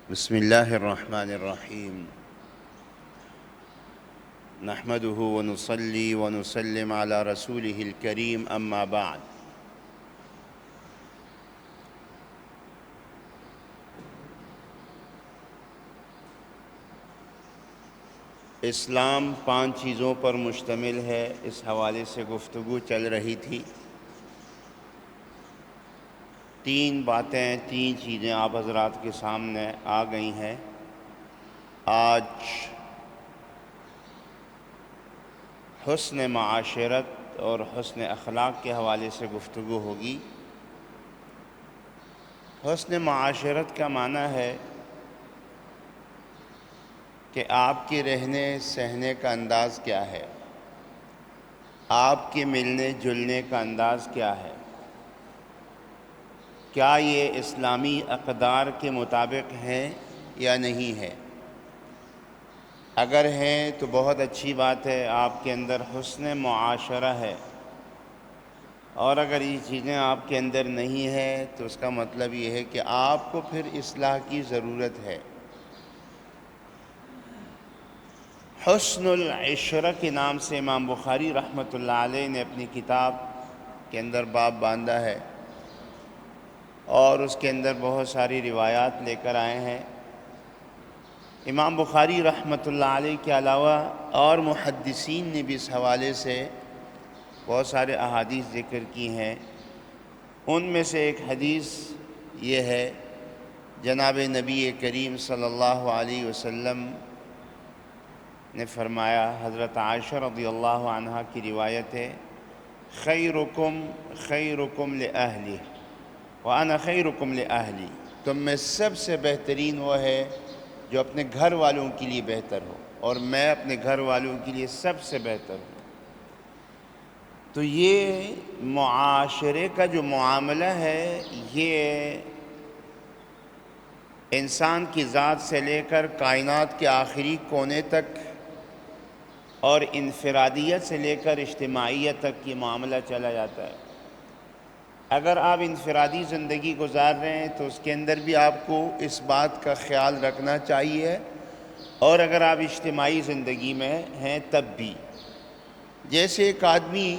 بسم الله الرحمن الرحيم. نحمده ونصلي ونسلم على رسوله الكريم، أما بعد. اسلام 5 چیزوں پر مشتمل ہے، اس حوالے سے گفتگو چل رہی تھی۔ 3 باتیں، 3 چیزیں آپ حضرات کے سامنے آ گئی ہیں۔ آج حسن معاشرت اور حسن اخلاق کے حوالے سے گفتگو ہوگی۔ حسن معاشرت کا معنی ہے کہ آپ کے رہنے سہنے کا انداز کیا ہے، آپ کے ملنے جلنے کا انداز کیا ہے، کیا یہ اسلامی اقدار کے مطابق ہیں یا نہیں ہے۔ اگر ہیں تو بہت اچھی بات ہے، آپ کے اندر حسن معاشرہ ہے، اور اگر یہ چیزیں آپ کے اندر نہیں ہے تو اس کا مطلب یہ ہے کہ آپ کو پھر اصلاح کی ضرورت ہے۔ حسن العشرہ کے نام سے امام بخاری رحمۃ اللہ علیہ نے اپنی کتاب کے اندر باب باندھا ہے، اور اس کے اندر بہت ساری روایات لے کر آئے ہیں۔ امام بخاری رحمۃ اللہ علیہ کے علاوہ اور محدثین نے بھی اس حوالے سے بہت سارے احادیث ذکر کی ہیں۔ ان میں سے ایک حدیث یہ ہے، جناب نبی کریم صلی اللہ علیہ وسلم نے فرمایا، حضرت عائشہ رضی اللہ عنہا کی روایت ہے، خیرکم خیرکم لأہلہ وَأَنَا خَيْرُكُمْ لِأَهْلِي، تم میں سب سے بہترین وہ ہے جو اپنے گھر والوں کے لیے بہتر ہو، اور میں اپنے گھر والوں کے لیے سب سے بہتر ہوں۔ تو یہ معاشرے کا جو معاملہ ہے، یہ انسان کی ذات سے لے کر کائنات کے آخری کونے تک، اور انفرادیت سے لے کر اجتماعیت تک یہ معاملہ چلا جاتا ہے۔ اگر آپ انفرادی زندگی گزار رہے ہیں تو اس کے اندر بھی آپ کو اس بات کا خیال رکھنا چاہیے، اور اگر آپ اجتماعی زندگی میں ہیں تب بھی۔ جیسے ایک آدمی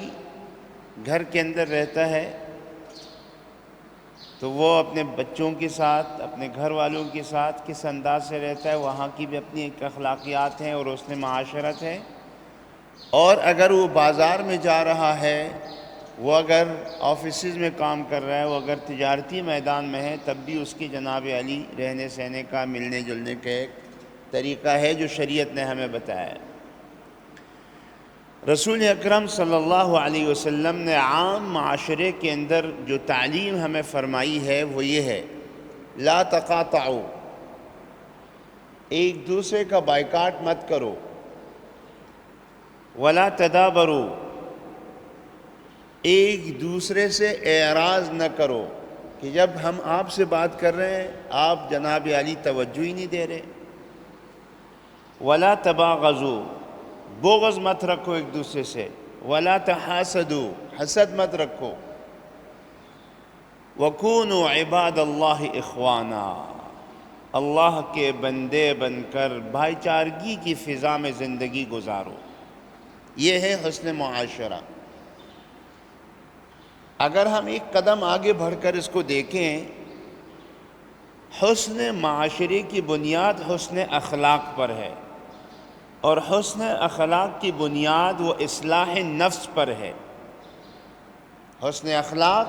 گھر کے اندر رہتا ہے تو وہ اپنے بچوں کے ساتھ، اپنے گھر والوں کے ساتھ کس انداز سے رہتا ہے، وہاں کی بھی اپنی ایک اخلاقیات ہیں اور حسن معاشرت ہے۔ اور اگر وہ بازار میں جا رہا ہے، وہ اگر آفیسز میں کام کر رہا ہے، وہ اگر تجارتی میدان میں ہے، تب بھی اس کی جناب علی رہنے سہنے کا، ملنے جلنے کا ایک طریقہ ہے جو شریعت نے ہمیں بتایا ہے۔ رسول اکرم صلی اللہ علیہ وسلم نے عام معاشرے کے اندر جو تعلیم ہمیں فرمائی ہے وہ یہ ہے، لا تقاطعوا، ایک دوسرے کا بائیکاٹ مت کرو، ولا تدابروا، ایک دوسرے سے اعراض نہ کرو کہ جب ہم آپ سے بات کر رہے ہیں آپ جناب علی توجہ ہی نہیں دے رہے۔ ولا تباغضوا، بغض مت رکھو ایک دوسرے سے۔ ولا تحاسدوا، حسد مت رکھو۔ وکونوا عباد اللہ اخوانا، اللہ کے بندے بن کر بھائی چارگی کی فضا میں زندگی گزارو۔ یہ ہے حسن معاشرہ۔ اگر ہم ایک قدم آگے بڑھ کر اس کو دیکھیں، حسن معاشرے کی بنیاد حسن اخلاق پر ہے، اور حسن اخلاق کی بنیاد وہ اصلاح نفس پر ہے۔ حسن اخلاق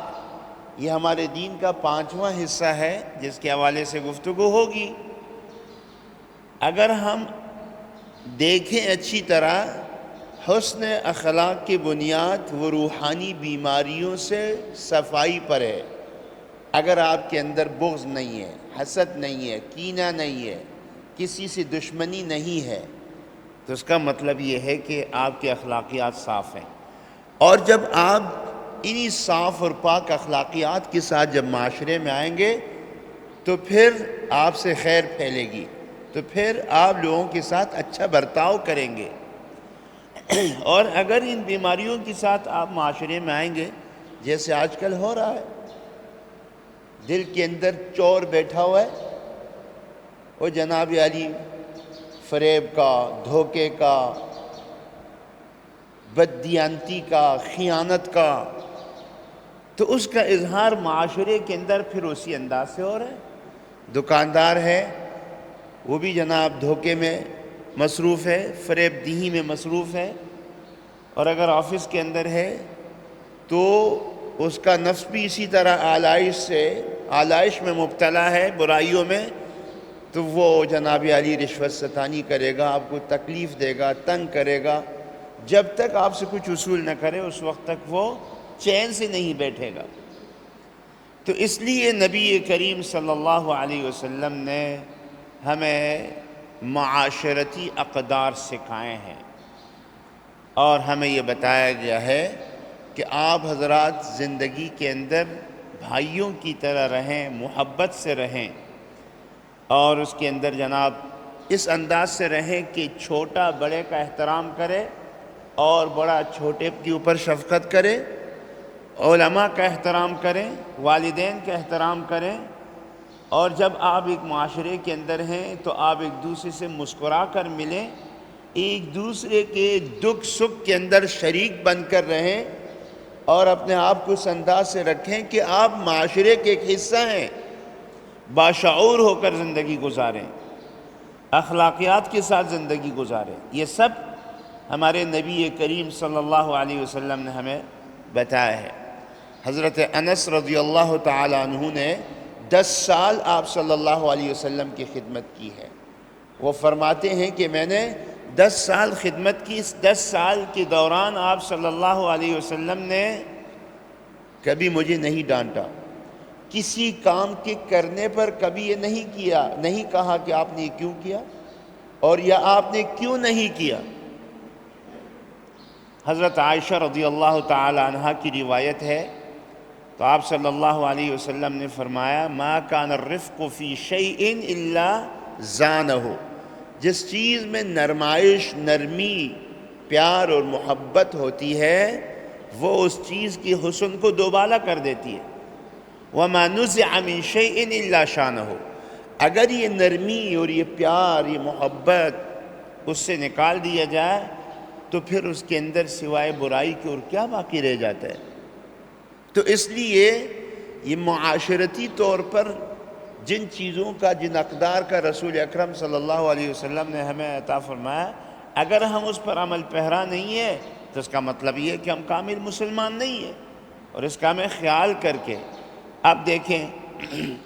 یہ ہمارے دین کا 5واں حصہ ہے جس کے حوالے سے گفتگو ہوگی۔ اگر ہم دیکھیں اچھی طرح، حسن اخلاق کی بنیاد وہ روحانی بیماریوں سے صفائی پر ہے۔ اگر آپ کے اندر بغض نہیں ہے، حسد نہیں ہے، کینہ نہیں ہے، کسی سے دشمنی نہیں ہے، تو اس کا مطلب یہ ہے کہ آپ کے اخلاقیات صاف ہیں۔ اور جب آپ انہی صاف اور پاک اخلاقیات کے ساتھ جب معاشرے میں آئیں گے تو پھر آپ سے خیر پھیلے گی، تو پھر آپ لوگوں کے ساتھ اچھا برتاؤ کریں گے۔ اور اگر ان بیماریوں کے ساتھ آپ معاشرے میں آئیں گے، جیسے آج کل ہو رہا ہے، دل کے اندر چور بیٹھا ہوا ہے، وہ جناب علی فریب کا، دھوکے کا، بددیانتی کا، خیانت کا، تو اس کا اظہار معاشرے کے اندر پھر اسی انداز سے ہو رہا ہے۔ دکاندار ہے، وہ بھی جناب دھوکے میں مصروف ہے، فریب دہی میں مصروف ہے، اور اگر آفس کے اندر ہے تو اس کا نفس بھی اسی طرح آلائش میں مبتلا ہے، برائیوں میں، تو وہ جناب علی رشوت ستانی کرے گا، آپ کو تکلیف دے گا، تنگ کرے گا، جب تک آپ سے کچھ وصول نہ کرے اس وقت تک وہ چین سے نہیں بیٹھے گا۔ تو اس لیے نبی کریم صلی اللہ علیہ وسلم نے ہمیں معاشرتی اقدار سکھائے ہیں، اور ہمیں یہ بتایا گیا ہے کہ آپ حضرات زندگی کے اندر بھائیوں کی طرح رہیں، محبت سے رہیں، اور اس کے اندر جناب اس انداز سے رہیں کہ چھوٹا بڑے کا احترام کرے اور بڑا چھوٹے کے اوپر شفقت کرے، علماء کا احترام کریں، والدین کا احترام کریں، اور جب آپ ایک معاشرے کے اندر ہیں تو آپ ایک دوسرے سے مسکرا کر ملیں، ایک دوسرے کے دکھ سکھ کے اندر شریک بن کر رہیں، اور اپنے آپ کو اس انداز سے رکھیں کہ آپ معاشرے کے ایک حصہ ہیں، باشعور ہو کر زندگی گزاریں، اخلاقیات کے ساتھ زندگی گزاریں۔ یہ سب ہمارے نبی کریم صلی اللہ علیہ وسلم نے ہمیں بتایا ہے۔ حضرت انس رضی اللہ تعالی عنہ نے 10 سال آپ صلی اللہ علیہ وسلم کی خدمت کی ہے۔ وہ فرماتے ہیں کہ میں نے 10 سال خدمت کی، اس 10 سال کے دوران آپ صلی اللہ علیہ وسلم نے کبھی مجھے نہیں ڈانٹا، کسی کام کے کرنے پر کبھی یہ نہیں کہا کہ آپ نے یہ کیوں کیا اور یا آپ نے کیوں نہیں کیا۔ حضرت عائشہ رضی اللہ تعالی عنہا کی روایت ہے، تو آپ صلی اللہ علیہ وسلم نے فرمایا ما کان الرفق فی شیء الا زانہ، جس چیز میں نرمائش، نرمی، پیار اور محبت ہوتی ہے وہ اس چیز کی حسن کو دوبالا کر دیتی ہے۔ وما نزع من شیء الا شانہ، اگر یہ نرمی اور یہ پیار، یہ محبت اس سے نکال دیا جائے تو پھر اس کے اندر سوائے برائی کے اور کیا باقی رہ جاتا ہے۔ تو اس لیے یہ معاشرتی طور پر جن چیزوں کا، جن اقدار کا رسول اکرم صلی اللہ علیہ وسلم نے ہمیں عطا فرمایا، اگر ہم اس پر عمل پیرا نہیں ہے تو اس کا مطلب یہ ہے کہ ہم کامل مسلمان نہیں ہیں، اور اس کا ہمیں خیال کر کے آپ دیکھیں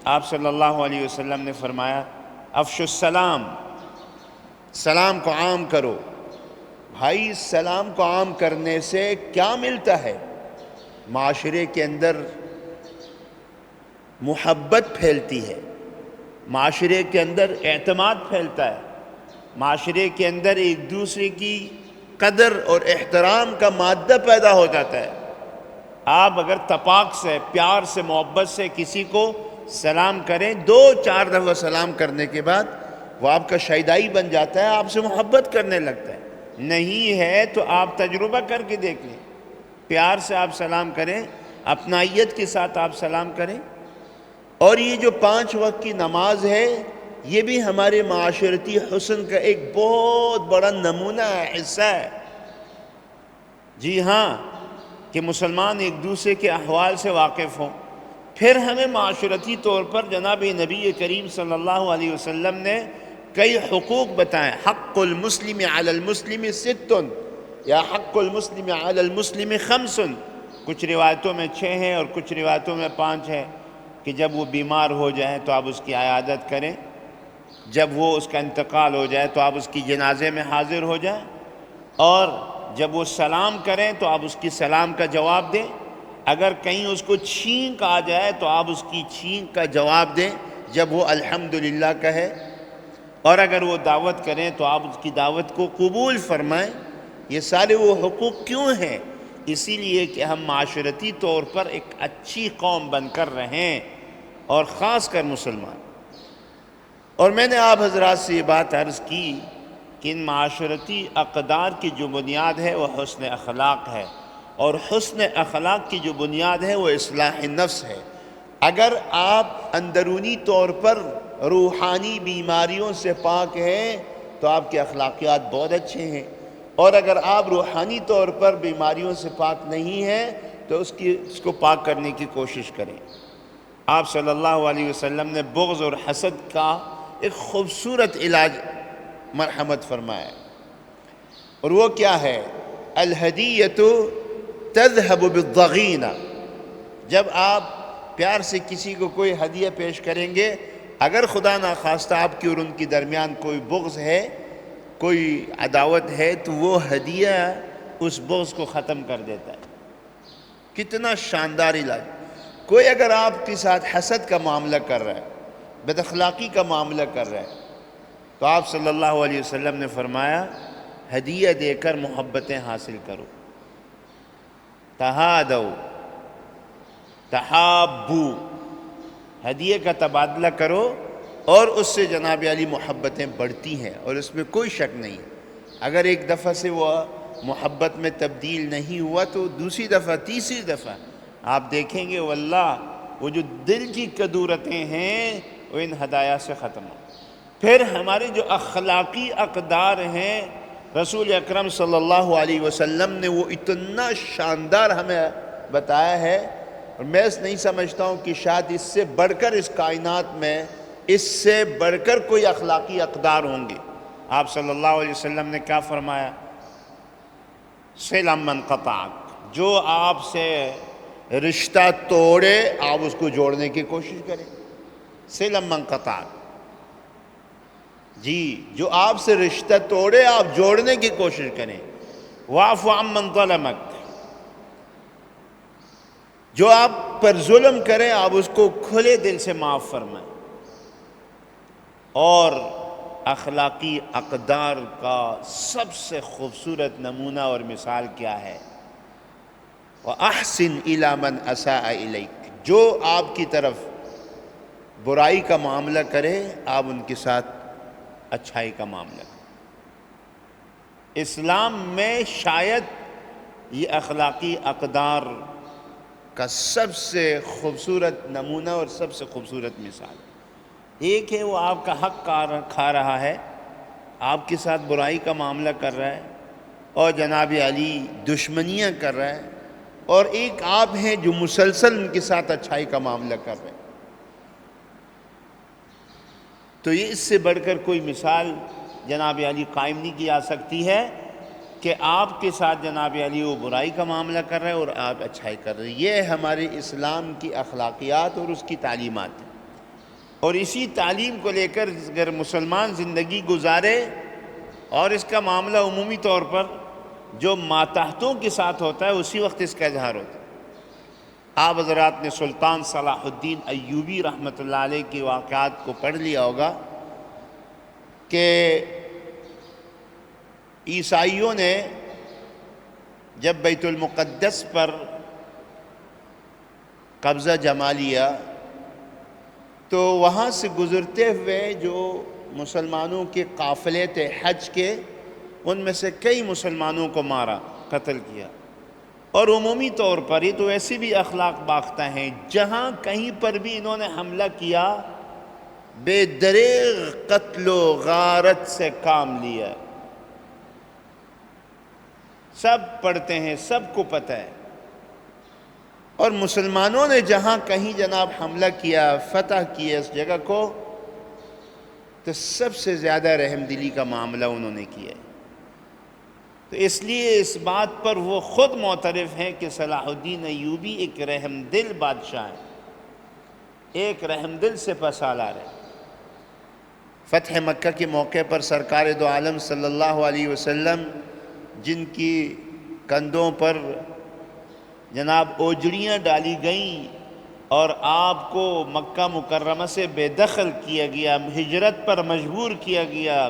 آپ صلی اللہ علیہ وسلم نے فرمایا افشوا السلام، سلام کو عام کرو۔ بھائی سلام کو عام کرنے سے کیا ملتا ہے؟ معاشرے کے اندر محبت پھیلتی ہے، معاشرے کے اندر اعتماد پھیلتا ہے، معاشرے کے اندر ایک دوسرے کی قدر اور احترام کا مادہ پیدا ہو جاتا ہے۔ آپ اگر تپاک سے، پیار سے، محبت سے کسی کو سلام کریں، 2-4 دفعہ سلام کرنے کے بعد وہ آپ کا شیدائی بن جاتا ہے، آپ سے محبت کرنے لگتا ہے۔ نہیں ہے تو آپ تجربہ کر کے دیکھ لیں، پیار سے آپ سلام کریں، اپنائیت کے ساتھ آپ سلام کریں۔ اور یہ جو 5 وقت کی نماز ہے یہ بھی ہمارے معاشرتی حسن کا ایک بہت بڑا نمونہ ہے، حصہ ہے۔ جی ہاں، کہ مسلمان ایک دوسرے کے احوال سے واقف ہوں۔ پھر ہمیں معاشرتی طور پر جناب نبی کریم صلی اللہ علیہ وسلم نے کئی حقوق بتائیں۔ حق المسلم علی المسلم 6 یا حق المسلم علی المسلم 5، کچھ روایتوں میں 6 ہیں اور کچھ روایتوں میں 5 ہے، کہ جب وہ بیمار ہو جائیں تو آپ اس کی عیادت کریں، جب وہ اس کا انتقال ہو جائے تو آپ اس کی جنازے میں حاضر ہو جائیں، اور جب وہ سلام کریں تو آپ اس کی سلام کا جواب دیں، اگر کہیں اس کو چھینک آ جائے تو آپ اس کی چھینک کا جواب دیں جب وہ الحمدللہ کہے، اور اگر وہ دعوت کریں تو آپ اس کی دعوت کو قبول فرمائیں۔ یہ سارے وہ حقوق کیوں ہیں؟ اسی لیے کہ ہم معاشرتی طور پر ایک اچھی قوم بن کر رہیں، اور خاص کر مسلمان۔ اور میں نے آپ حضرات سے یہ بات عرض کی کہ ان معاشرتی اقدار کی جو بنیاد ہے وہ حسن اخلاق ہے، اور حسن اخلاق کی جو بنیاد ہے وہ اصلاح نفس ہے۔ اگر آپ اندرونی طور پر روحانی بیماریوں سے پاک ہیں تو آپ کے اخلاقیات بہت اچھے ہیں، اور اگر آپ روحانی طور پر بیماریوں سے پاک نہیں ہیں تو اس کو پاک کرنے کی کوشش کریں۔ آپ صلی اللہ علیہ وسلم نے بغض اور حسد کا ایک خوبصورت علاج مرحمت فرمایا، اور وہ کیا ہے؟ الہدیۃ تذہب بالضغینہ۔ جب آپ پیار سے کسی کو کوئی ہدیہ پیش کریں گے، اگر خدا نخواستہ آپ کی اور ان کے درمیان کوئی بغض ہے، کوئی عداوت ہے، تو وہ ہدیہ اس بغض کو ختم کر دیتا ہے۔ کتنا شاندار علاج! کوئی اگر آپ کے ساتھ حسد کا معاملہ کر رہا ہے، بد اخلاقی کا معاملہ کر رہا ہے، تو آپ صلی اللہ علیہ وسلم نے فرمایا ہدیہ دے کر محبتیں حاصل کرو۔ تہادو تحابو، ہدیے کا تبادلہ کرو، اور اس سے جناب علی محبتیں بڑھتی ہیں، اور اس میں کوئی شک نہیں۔ اگر ایک دفعہ سے وہ محبت میں تبدیل نہیں ہوا تو دوسری دفعہ، تیسری دفعہ آپ دیکھیں گے واللہ وہ جو دل کی کدورتیں ہیں وہ ان ہدایہ سے ختم ہو۔ پھر ہمارے جو اخلاقی اقدار ہیں، رسول اکرم صلی اللہ علیہ وسلم نے وہ اتنا شاندار ہمیں بتایا ہے، اور میں نہیں سمجھتا ہوں کہ شاید اس سے بڑھ کر اس کائنات میں اس سے بڑھ کر کوئی اخلاقی اقدار ہوں گے۔ آپ صلی اللہ علیہ وسلم نے کیا فرمایا؟ صِلَ مَنْ قَطَعَكَ، جو آپ سے رشتہ توڑے آپ اس کو جوڑنے کی کوشش کریں۔ صِلَ مَنْ قَطَعَكَ، جی، جو آپ سے رشتہ توڑے آپ جوڑنے کی کوشش کریں۔ وَاعْفُ عَمَّنْ ظَلَمَكَ، جو آپ پر ظلم کریں آپ اس کو کھلے دل سے معاف فرمائیں۔ اور اخلاقی اقدار کا سب سے خوبصورت نمونہ اور مثال کیا ہے؟ وَأَحْسِنْ إِلَى مَنْ أَسَاءَ إِلَيْكَ، جو آپ کی طرف برائی کا معاملہ کرے آپ ان کے ساتھ اچھائی کا معاملہ کریں۔ اسلام میں شاید یہ اخلاقی اقدار کا سب سے خوبصورت نمونہ اور سب سے خوبصورت مثال ہے۔ ایک ہے وہ آپ کا حق کھا رہا ہے، آپ کے ساتھ برائی کا معاملہ کر رہا ہے اور جناب علی دشمنیاں کر رہا ہے، اور ایک آپ ہیں جو مسلسل ان کے ساتھ اچھائی کا معاملہ کر رہے ہیں۔ تو یہ اس سے بڑھ کر کوئی مثال جناب علی قائم نہیں کی جا سکتی ہے کہ آپ کے ساتھ جناب علی وہ برائی کا معاملہ کر رہے ہیں اور آپ اچھائی کر رہے ہیں۔ یہ ہمارے اسلام کی اخلاقیات اور اس کی تعلیمات ہیں، اور اسی تعلیم کو لے کر اگر مسلمان زندگی گزارے اور اس کا معاملہ عمومی طور پر جو ماتحتوں کے ساتھ ہوتا ہے اسی وقت اس کا اظہار ہوتا ہے۔ آپ حضرات نے سلطان صلاح الدین ایوبی رحمۃ اللہ علیہ کے واقعات کو پڑھ لیا ہوگا کہ عیسائیوں نے جب بیت المقدس پر قبضہ جما لیا تو وہاں سے گزرتے ہوئے جو مسلمانوں کے قافلے تھے حج کے، ان میں سے کئی مسلمانوں کو مارا، قتل کیا۔ اور عمومی طور پر یہ تو ایسے بھی اخلاق باختہ ہیں، جہاں کہیں پر بھی انہوں نے حملہ کیا بے دریغ قتل و غارت سے کام لیا۔ سب پڑھتے ہیں، سب کو پتہ ہے۔ اور مسلمانوں نے جہاں کہیں جناب حملہ کیا، فتح کیا اس جگہ کو، تو سب سے زیادہ رحم دلی کا معاملہ انہوں نے کیا ہے۔ تو اس لیے اس بات پر وہ خود معترف ہیں کہ صلاح الدین ایوبی ایک رحم دل بادشاہ ہے، ایک رحم دل سے پسالار ہے۔ فتح مکہ کے موقع پر سرکار دو عالم صلی اللہ علیہ وسلم جن کی کندھوں پر جناب اوجڑیاں ڈالی گئیں اور آپ کو مکہ مکرمہ سے بے دخل کیا گیا، ہجرت پر مجبور کیا گیا،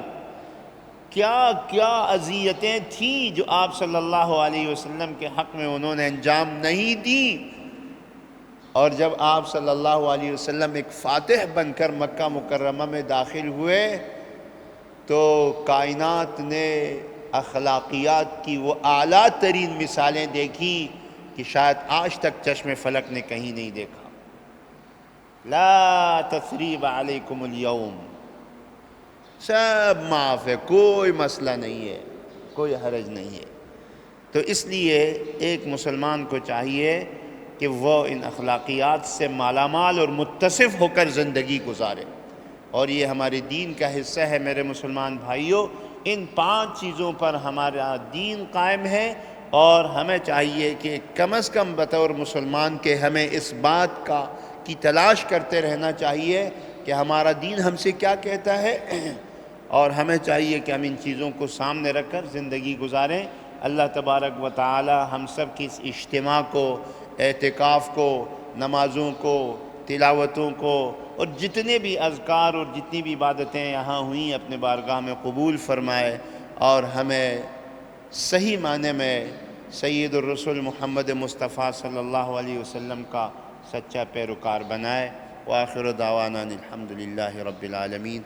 کیا کیا اذیتیں تھیں جو آپ صلی اللہ علیہ وسلم کے حق میں انہوں نے انجام نہیں دی، اور جب آپ صلی اللہ علیہ وسلم ایک فاتح بن کر مکہ مکرمہ میں داخل ہوئے تو کائنات نے اخلاقیات کی وہ اعلیٰ ترین مثالیں دیکھی کہ شاید آج تک چشم فلک نے کہیں نہیں دیکھا۔ لا تثریب علیکم اليوم، سب معاف ہے، کوئی مسئلہ نہیں ہے، کوئی حرج نہیں ہے۔ تو اس لیے ایک مسلمان کو چاہیے کہ وہ ان اخلاقیات سے مالا مال اور متصف ہو کر زندگی گزارے، اور یہ ہمارے دین کا حصہ ہے۔ میرے مسلمان بھائیوں، ان 5 چیزوں پر ہمارا دین قائم ہے، اور ہمیں چاہیے کہ کم از کم بطور مسلمان کے ہمیں اس بات کی تلاش کرتے رہنا چاہیے کہ ہمارا دین ہم سے کیا کہتا ہے، اور ہمیں چاہیے کہ ہم ان چیزوں کو سامنے رکھ کر زندگی گزاریں۔ اللہ تبارک و تعالی ہم سب کی اس اجتماع کو، اعتکاف کو، نمازوں کو، تلاوتوں کو، اور جتنے بھی اذکار اور جتنی بھی عبادتیں یہاں ہوئیں اپنے بارگاہ میں قبول فرمائے، اور ہمیں صحیح معنی میں سید الرسول محمد مصطفیٰ صلی اللہ علیہ وسلم کا سچا پیروکار بنائے۔ وآخر دعوانا الحمد للہ رب العالمین۔